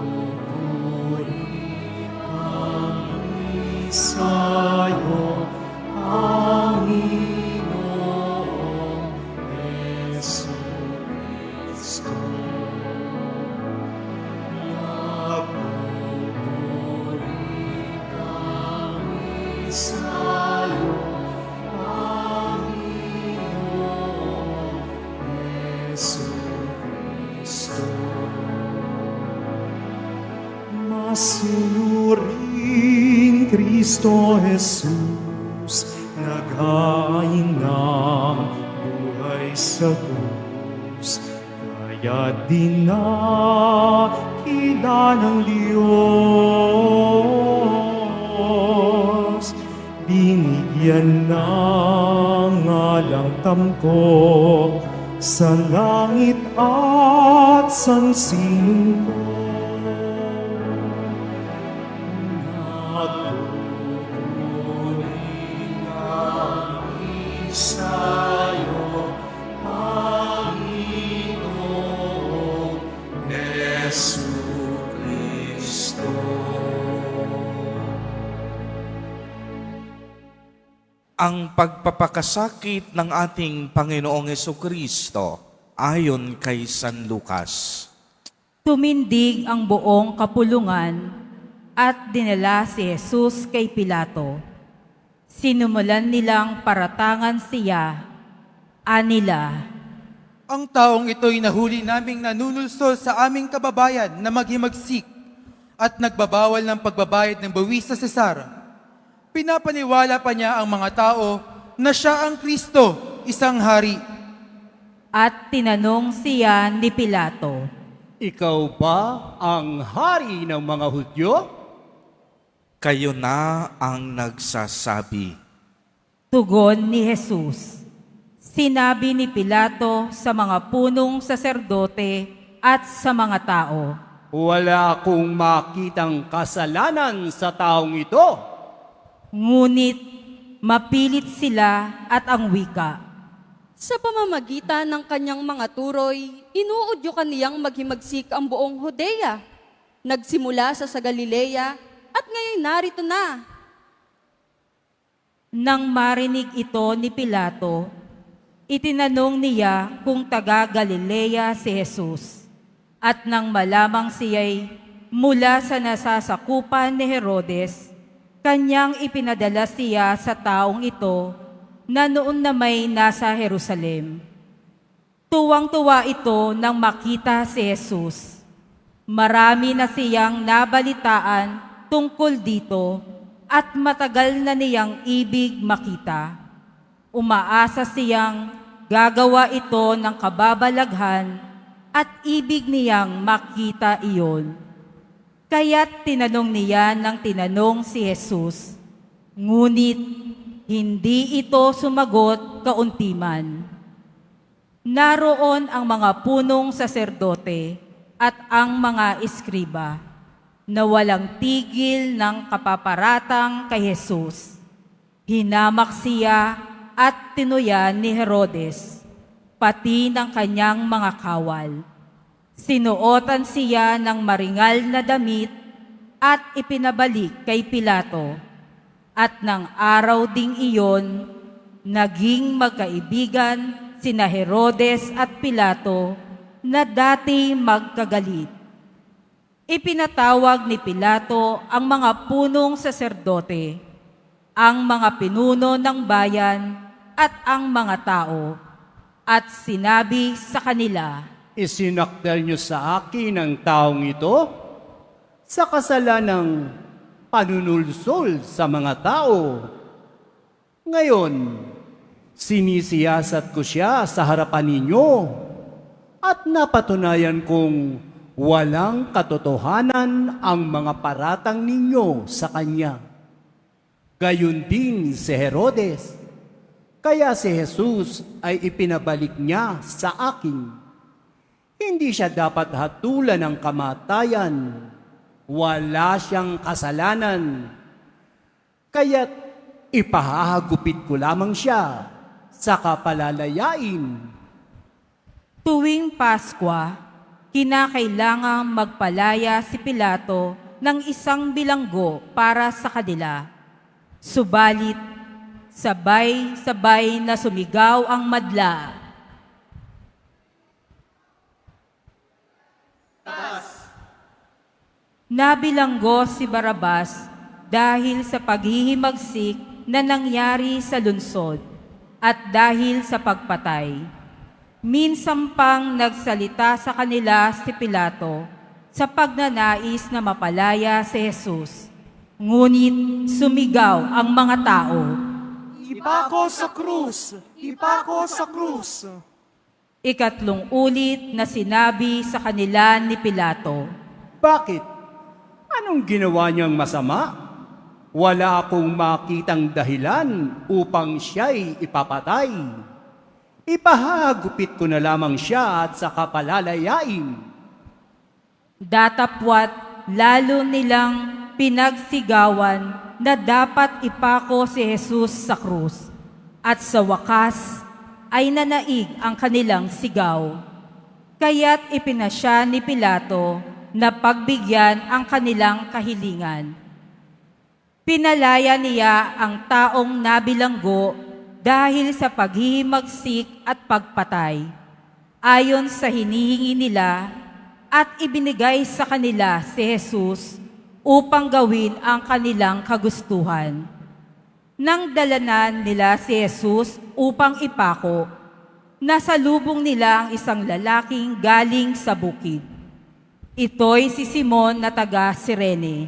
Nagpupuri kami sa'yo, Panginoong Jesucristo. Nagpupuri kami sa'yo, Panginoong Jesucristo. Masunuring Kristo Jesus, naghain ng buhay sa krus, kaya dinakila ng Diyos, binigyan ng ngalang tampok sa langit at sansinuko. Sa'yo, Panginoong Jesucristo. Ang pagpapakasakit ng ating Panginoong Jesucristo ayon kay San Lucas. Tumindig ang buong kapulungan at dinala si Jesus kay Pilato. Sinumulan nilang paratangan siya, anila, Ang taong ito'y nahuli naming nanunulsol sa aming kababayan na maghimagsik at nagbabawal ng pagbabayad ng bawi sa Cesar. Pinapaniwala pa niya ang mga tao na siya ang Kristo, isang hari. at tinanong siya ni Pilato, Ikaw ba ang hari ng mga Hudyo? Kayo na ang nagsasabi. tugon ni Jesus. Sinabi ni Pilato sa mga punong saserdote at sa mga tao, Wala akong makitang kasalanan sa taong ito. ngunit mapilit sila at ang wika. Sa pamamagitan ng kanyang mga turoy, inuudyo kaniyang maghimagsik ang buong Judea. Nagsimula sa Galilea at ngayon narito na. Nang marinig ito ni Pilato, itinanong niya kung taga Galilea si Jesus. At nang malamang siya'y mula sa nasasakupan ni Herodes, kanyang ipinadala siya sa taong ito na noon na may nasa Jerusalem. Tuwang-tuwa ito nang makita si Jesus. Marami na siyang nabalitaan tungkol dito at matagal na niyang ibig makita. Umaasa siyang gagawa ito ng kababalaghan at ibig niyang makita iyon. Kaya't tinanong niya ng tinanong si Jesus, ngunit hindi ito sumagot kauntiman. Naroon ang mga punong saserdote at ang mga eskriba na walang tigil ng kapaparatang kay Jesus. Hinamak siya at tinuyan ni Herodes, pati ng kanyang mga kawal. Sinuotan siya ng maringal na damit at ipinabalik kay Pilato. At ng araw ding iyon, naging magkaibigan sina Herodes at Pilato na dati magkagalit. Ipinatawag ni Pilato ang mga punong saserdote, ang mga pinuno ng bayan at ang mga tao, at sinabi sa kanila, Isinakdal niyo sa akin ang taong ito sa kasalanang panunulsol sa mga tao. Ngayon, sinisiyasat ko siya sa harapan ninyo at napatunayan kong walang katotohanan ang mga paratang ninyo sa kanya. Gayon din si Herodes, kaya si Jesus ay ipinabalik niya sa akin. Hindi siya dapat hatulan ng kamatayan. Wala siyang kasalanan. Kaya't ipahahagupit ko lamang siya sa kapalalayain. Tuwing Paskwa, kinakailangang magpalaya si Pilato ng isang bilanggo para sa kanila. Subalit, sabay-sabay na sumigaw ang madla. Nabilanggo si Barabas dahil sa paghihimagsik na nangyari sa lungsod at dahil sa pagpatay. Minsan pang nagsalita sa kanila si Pilato sa pagnanais na mapalaya si Jesus. Ngunit sumigaw ang mga tao. Ipako sa krus! Ipako sa krus! Ikatlong ulit na sinabi sa kanila ni Pilato. Bakit? Anong ginawa niyang masama? Wala akong makitang dahilan upang siya'y ipapatay. Ipahagupit ko na lamang siya at sa kapalalayain. Datapwat lalo nilang pinagsigawan na dapat ipako si Jesus sa krus. At sa wakas ay nanaig ang kanilang sigaw. Kaya't ipinasya ni Pilato na pagbigyan ang kanilang kahilingan. Pinalaya niya ang taong nabilanggo dahil sa paghihimagsik at pagpatay, ayon sa hinihingi nila, at ibinigay sa kanila si Jesus upang gawin ang kanilang kagustuhan. Nang dalanan nila si Jesus upang ipako, nasalubong nila ang isang lalaking galing sa bukid. Ito'y si Simon na taga Cirene.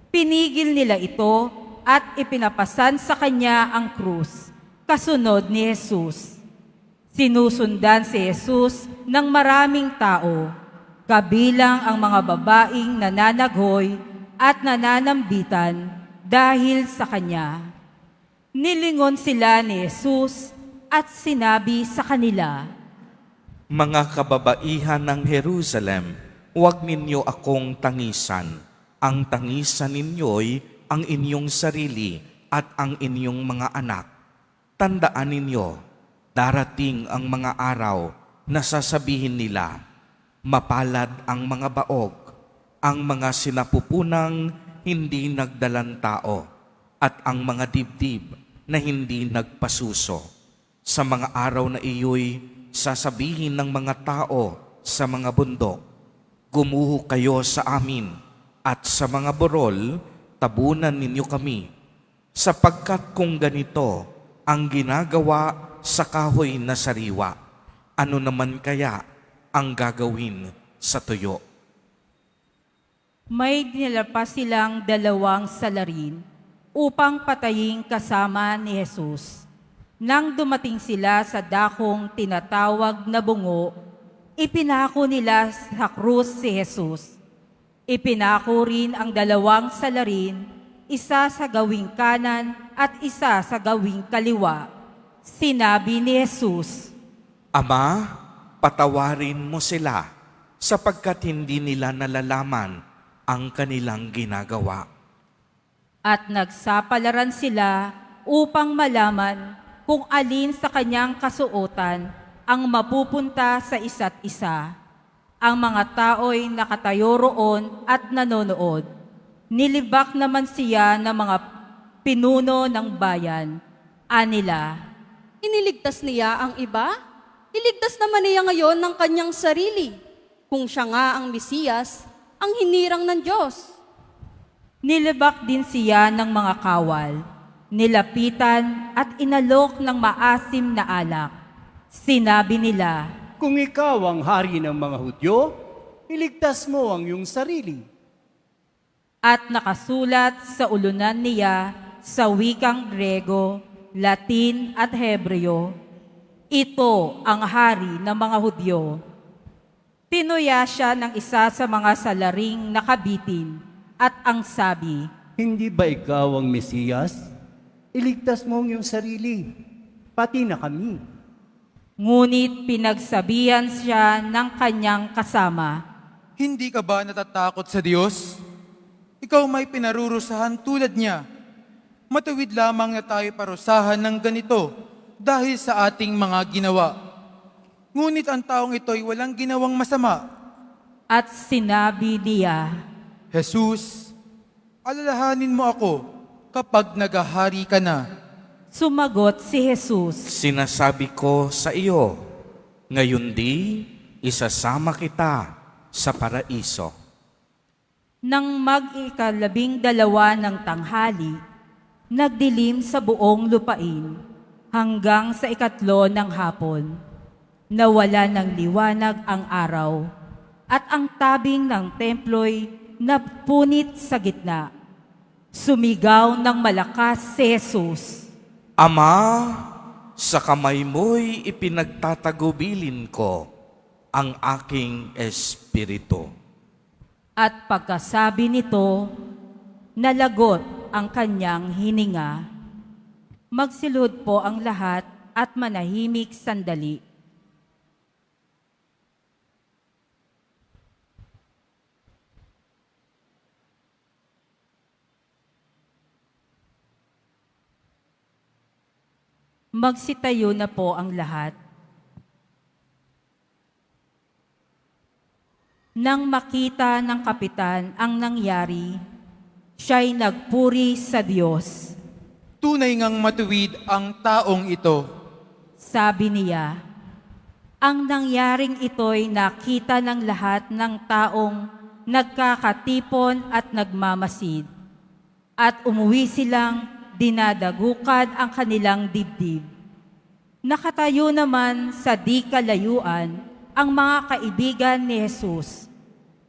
Pinigil nila ito at ipinapasan sa kanya ang krus, kasunod ni Jesus. Sinusundan si Jesus ng maraming tao, kabilang ang mga babaeng nananaghoy at nananambitan dahil sa kanya. Nilingon sila ni Jesus at sinabi sa kanila, Mga kababaihan ng Jerusalem, huwag ninyo akong tangisan. Ang tangisan ninyo'y ang inyong sarili at ang inyong mga anak. Tandaan ninyo, darating ang mga araw na sasabihin nila, mapalad ang mga baog, ang mga sinapupunang hindi nagdalang tao, at ang mga dibdib na hindi nagpasuso. Sa mga araw na iyo'y sasabihin ng mga tao sa mga bundok, gumuho kayo sa amin, at sa mga burol, tabunan ninyo kami, sapagkat kung ganito ang ginagawa sa kahoy na sariwa, ano naman kaya ang gagawin sa tuyo? may dinalapas silang 2 salarin upang patayin kasama ni Jesus. Nang dumating sila sa dakong tinatawag na bungo, ipinako nila sa krus si Jesus. Ipinako rin ang 2 salarin, isa sa gawing kanan at isa sa gawing kaliwa. Sinabi ni Jesus, Ama, patawarin mo sila, sapagkat hindi nila nalalaman ang kanilang ginagawa. at nagsapalaran sila upang malaman kung alin sa kanyang kasuotan ang mapupunta sa isa't isa. Ang mga tao'y nakatayo roon at nanonood. Nilibak naman siya ng mga pinuno ng bayan. Anila, Iniligtas niya ang iba? Iligtas naman niya ngayon ng kanyang sarili. Kung siya nga ang Mesiyas, ang hinirang ng Diyos. nilibak din siya ng mga kawal. Nilapitan at inalok ng maasim na alak. Sinabi nila, Kung ikaw ang hari ng mga Hudyo, iligtas mo ang iyong sarili. at nakasulat sa ulunan niya sa wikang Grego, Latin at Hebreo, ito ang hari ng mga Hudyo. Tinuya siya ng isa sa mga salaring nakabitin at ang sabi, Hindi ba ikaw ang Mesiyas? Iligtas mo ang iyong sarili, pati na kami. ngunit pinagsabihan siya ng kanyang kasama. Hindi ka ba natatakot sa Diyos? Ikaw may pinarurusahan tulad niya. Matuwid lamang na tayo parusahan ng ganito dahil sa ating mga ginawa. Ngunit ang taong ito ay walang ginawang masama. At sinabi niya, Jesus, alalahanin mo ako kapag naghahari ka na. sumagot si Jesus, Sinasabi ko sa iyo, ngayon di isasama kita sa paraiso. nang mag-12 ng tanghali, nagdilim sa buong lupain hanggang sa 3 ng hapon. Nawala ng liwanag ang araw at ang tabing ng templo'y napunit sa gitna. Sumigaw ng malakas si Jesus, Ama, sa kamay mo'y ipinagtatagubilin ko ang aking espiritu. at pagkasabi nito, nalagot ang kanyang hininga. Magsilod po ang lahat at manahimik sandali. Magsitayo na po ang lahat. Nang makita ng kapitan ang nangyari, siya'y nagpuri sa Diyos. Tunay ngang matuwid ang taong ito. Sabi niya, ang nangyaring ito'y nakita ng lahat ng taong nagkakatipon at nagmamasid. At umuwi silang dinadagukad ang kanilang dibdib. Nakatayo naman sa di kalayuan ang mga kaibigan ni Jesus,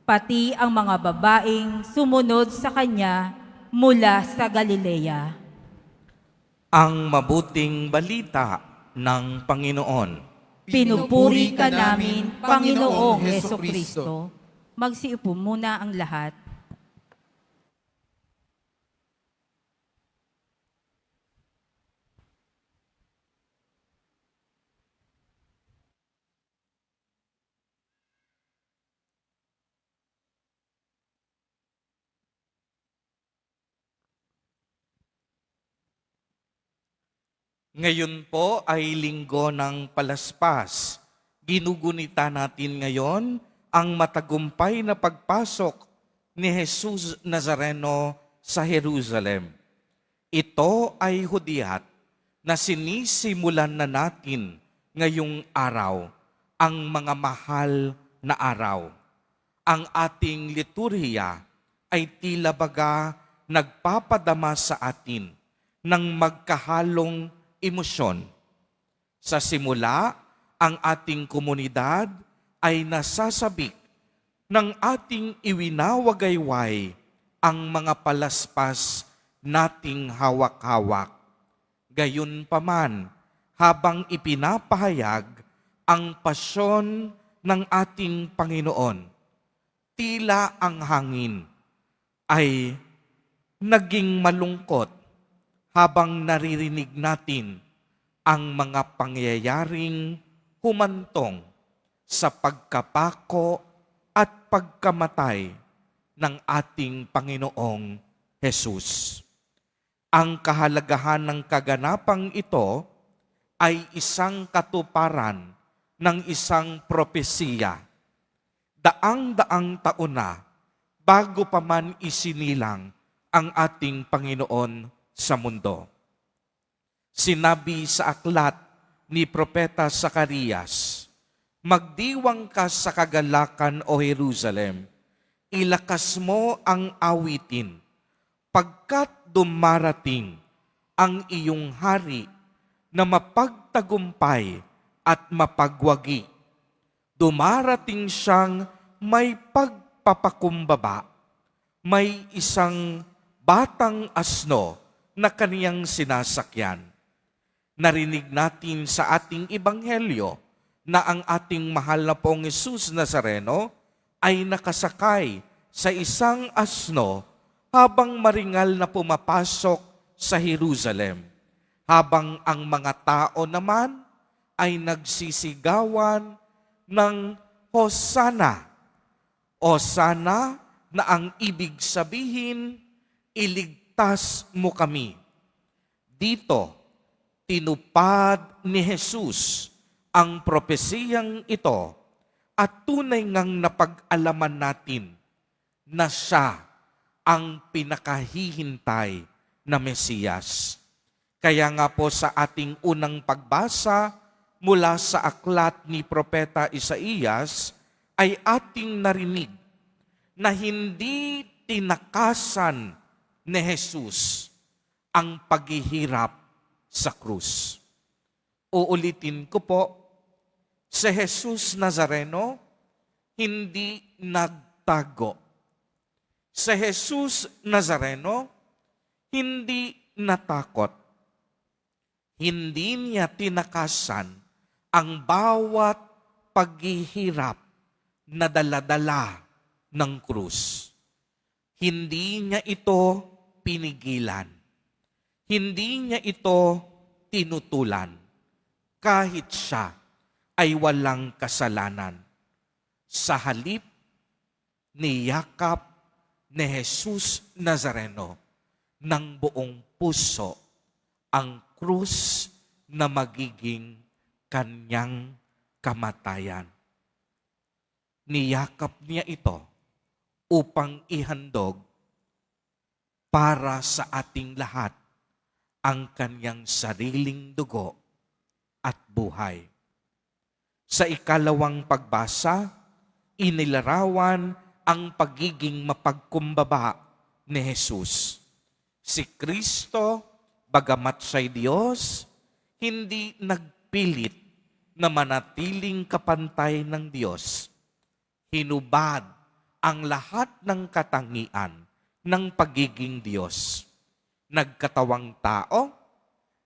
pati ang mga babaeng sumunod sa kanya mula sa Galilea. Ang mabuting balita ng Panginoon. Pinupuri ka namin, Panginoong Hesukristo. Magsiupo muna ang lahat. Ngayon po ay linggo ng palaspas. Ginugunita natin ngayon ang matagumpay na pagpasok ni Jesus Nazareno sa Jerusalem. Ito ay hudyat na sinisimulan na natin ngayong araw, ang mga mahal na araw. Ang ating liturhiya ay tila baga nagpapadama sa atin ng magkahalong emosyon. Sa simula, ang ating komunidad ay nasasabik ng ating iwinawagayway ang mga palaspas nating hawak-hawak. Gayunpaman, habang ipinapahayag ang pasyon ng ating Panginoon, tila ang hangin ay naging malungkot habang naririnig natin ang mga pangyayaring humantong sa pagkapako at pagkamatay ng ating Panginoong Jesus. Ang kahalagahan ng kaganapang ito ay isang katuparan ng isang propesiya. Daang-daang taon na bago pa man isinilang ang ating Panginoon sa mundo. Sinabi sa aklat ni Propeta Zacarias, magdiwang ka sa kagalakan o Jerusalem, ilakas mo ang awitin, pagkat dumarating ang iyong hari na mapagtagumpay at mapagwagi. Dumarating siyang may pagpapakumbaba, may isang batang asno na kaniyang sinasakyan. Narinig natin sa ating ebanghelyo na ang ating mahal na pong Jesus Nazareno ay nakasakay sa isang asno habang maringal na pumapasok sa Jerusalem, habang ang mga tao naman ay nagsisigawan ng Hosana. Hosana na ang ibig sabihin, iligtas mo kami. Dito, tinupad ni Jesus ang propesiyang ito at tunay ngang napag-alaman natin na siya ang pinakahihintay na Mesiyas. Kaya nga po sa ating unang pagbasa mula sa aklat ni Propeta Isaías ay ating narinig na hindi tinakasan ni Jesus ang paghihirap sa krus. Uulitin ko po, si Jesus Nazareno hindi nagtago. Si Jesus Nazareno hindi natakot. Hindi niya tinakasan ang bawat paghihirap na dala-dala ng krus. Hindi niya ito pinigilan. Hindi niya ito tinutulan kahit siya ay walang kasalanan. Sa halip, niyakap ni Jesus Nazareno ng buong puso ang krus na magiging kanyang kamatayan. Niyakap niya ito upang ihandog para sa ating lahat ang kanyang sariling dugo at buhay. Sa ikalawang pagbasa, inilarawan ang pagiging mapagkumbaba ni Jesus. Si Kristo, bagamat siya'y Diyos, hindi nagpilit na manatiling kapantay ng Diyos. Hinubad ang lahat ng katangian ng pagiging Diyos. Nagkatawang tao,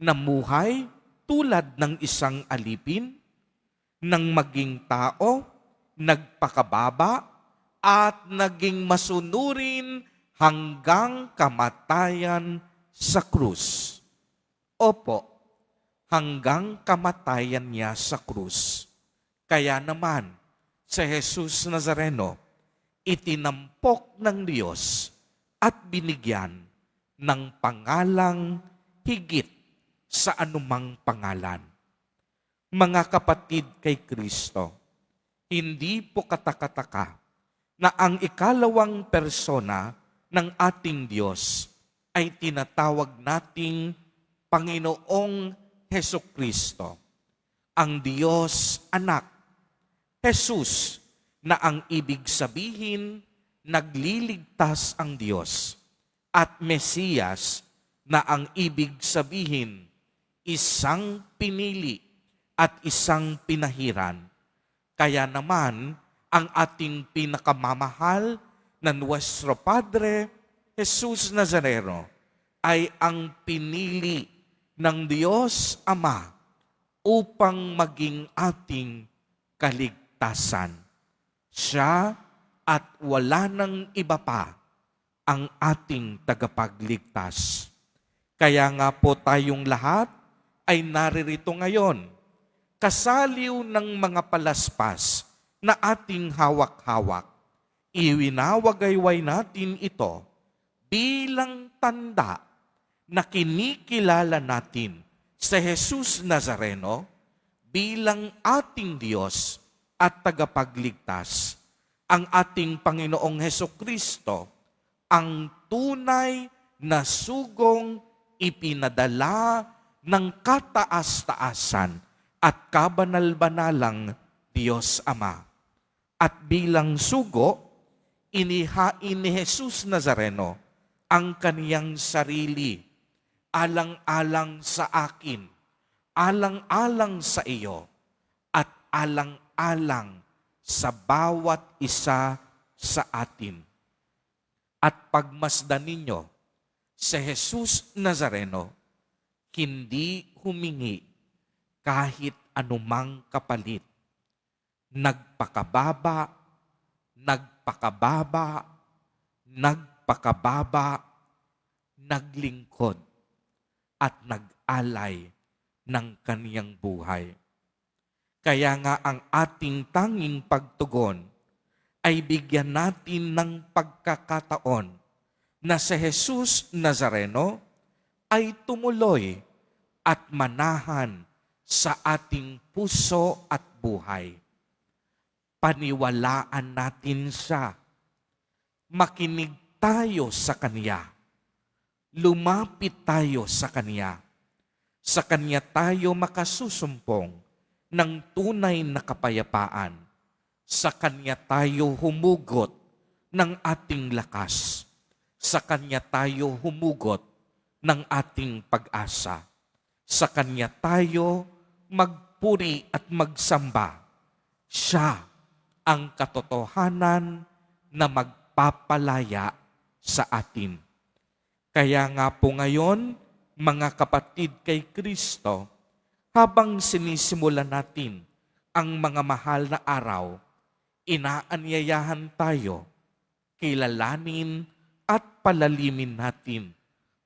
namuhay tulad ng isang alipin, nang maging tao, nagpakababa, at naging masunurin hanggang kamatayan sa krus. Opo, hanggang kamatayan niya sa krus. Kaya naman, si Jesus Nazareno, itinampok ng Diyos at binigyan ng pangalang higit sa anumang pangalan. Mga kapatid kay Kristo, hindi po katakataka na ang ikalawang persona ng ating Diyos ay tinatawag nating Panginoong Hesukristo, ang Diyos Anak. Jesus na ang ibig sabihin, nagliligtas ang Diyos, at Mesiyas na ang ibig sabihin, isang pinili at isang pinahiran. Kaya naman, ang ating pinakamamahal na Nuestro Padre, Jesus Nazareno, ay ang pinili ng Diyos Ama upang maging ating kaligtasan. Siya at wala nang iba pa ang ating tagapagligtas. Kaya nga po tayong lahat ay naririto ngayon, kasaliw ng mga palaspas na ating hawak-hawak. Iwinawagayway natin ito bilang tanda na kinikilala natin sa Jesus Nazareno bilang ating Diyos at tagapagligtas. Ang ating Panginoong Hesukristo, ang tunay na sugong ipinadala ng kataas-taasan at kabanal-banalang Diyos Ama. At bilang sugo, inihain ni Jesus Nazareno ang kaniyang sarili, alang-alang sa akin, alang-alang sa iyo, at alang-alang sa bawat isa sa atin. At pagmasdan ninyo, si Jesus Nazareno, hindi humingi kahit anumang kapalit. Nagpakababa, nagpakababa, nagpakababa, naglingkod, at nag-alay ng kaniyang buhay. Kaya nga ang ating tanging pagtugon ay bigyan natin ng pagkakataon na si Jesus Nazareno ay tumuloy at manahan sa ating puso at buhay. Paniwalaan natin siya. Makinig tayo sa Kanya. Lumapit tayo sa Kanya. Sa Kanya tayo makasusumpong ng tunay na kapayapaan. Sa Kanya tayo humugot ng ating lakas. Sa Kanya tayo humugot ng ating pag-asa. Sa Kanya tayo magpuri at magsamba. Siya ang katotohanan na magpapalaya sa atin. Kaya nga po ngayon, mga kapatid kay Kristo, habang sinisimulan natin ang mga mahal na araw, inaanyayahan tayo, kilalanin at palalimin natin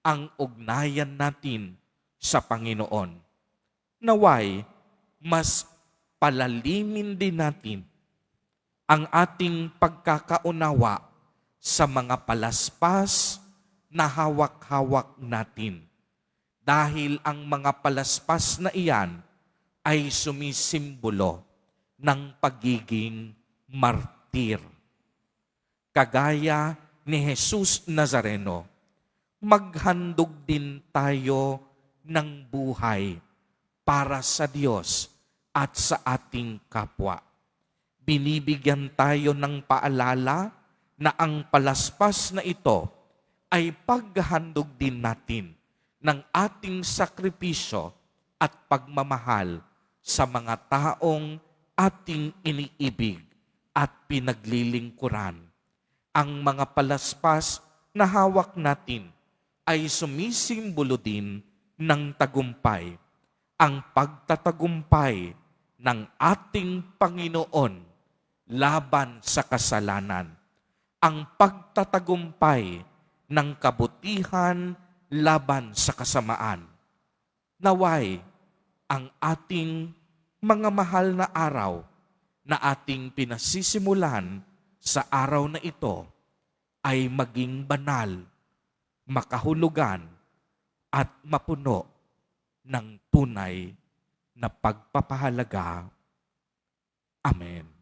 ang ugnayan natin sa Panginoon. Naway, mas palalimin din natin ang ating pagkakaunawa sa mga palaspas na hawak-hawak natin. Dahil ang mga palaspas na iyan ay sumisimbolo ng pagiging martir. Kagaya ni Jesus Nazareno, maghandog din tayo ng buhay para sa Diyos at sa ating kapwa. Binibigyan tayo ng paalala na ang palaspas na ito ay paghahandog din natin ng ating sakripisyo at pagmamahal sa mga taong ating iniibig at pinaglilingkuran. Ang mga palaspas na hawak natin ay sumisimbolo din ng tagumpay, ang pagtatagumpay ng ating Panginoon laban sa kasalanan, ang pagtatagumpay ng kabutihan laban sa kasamaan. Naway, ang ating mga mahal na araw na ating pinasisimulan sa araw na ito ay maging banal, makahulugan, at mapuno ng tunay na pagpapahalaga. Amen.